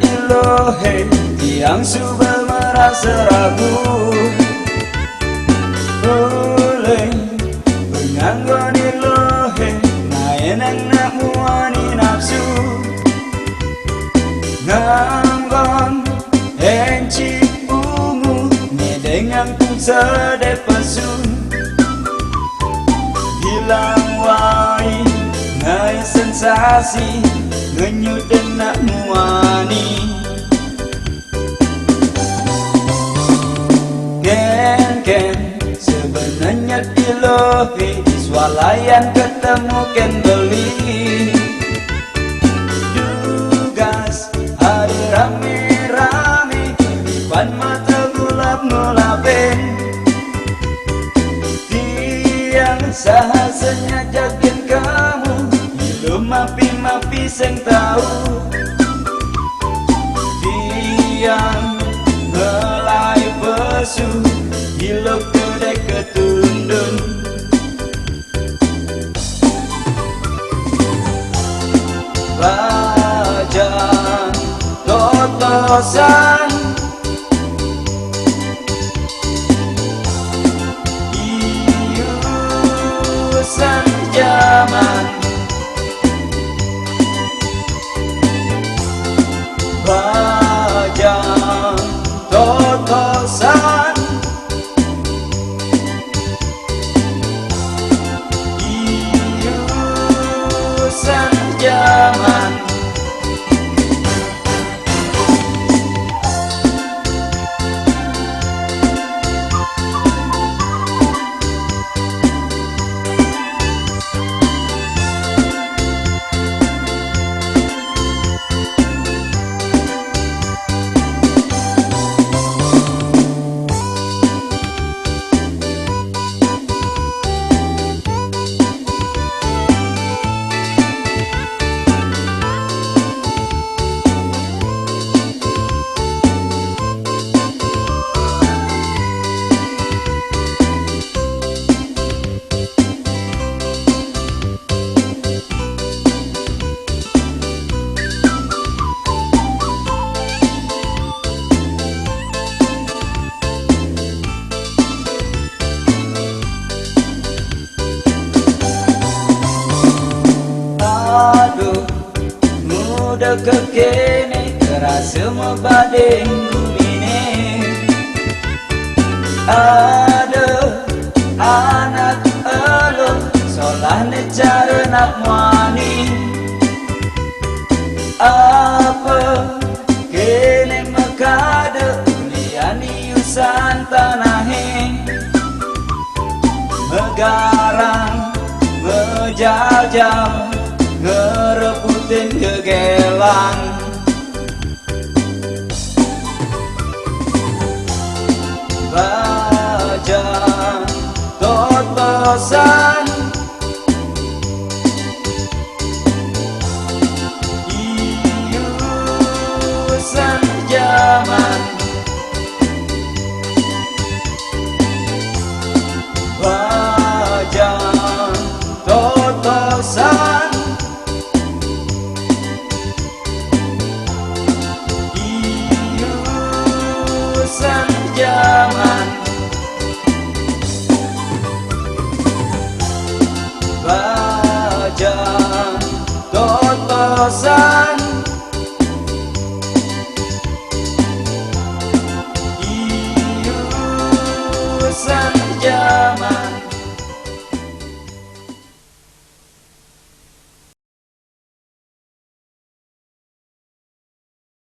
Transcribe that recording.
ilohe tiang subel merasa ragu oleh pengangon ilohe naenang nak muani nafsu nganggon encik ungu ngedengang pun sedepasun hilang wai ngai sensasi ngenyuden nak muani ken sebenarnya ilohi swalayan ketemu ken beli dugas hari rame-rame depan mata ngulap-ngulapin tiang sahasanya jagin kamu ilu mapi-mapi seng tahu tiang ngelai besu ilu kedek ketundun Bajan totosan iusan zaman Bajan totosan iusan zaman aduh muda kekene terasa membading kumine ada anak elo solah necara nak muani apa kene makada liani usan tanahe megarang ngejajal ngerebutin kegelang Bajan totosan iusan zaman Bajan totosan iusan zaman Bajan totosan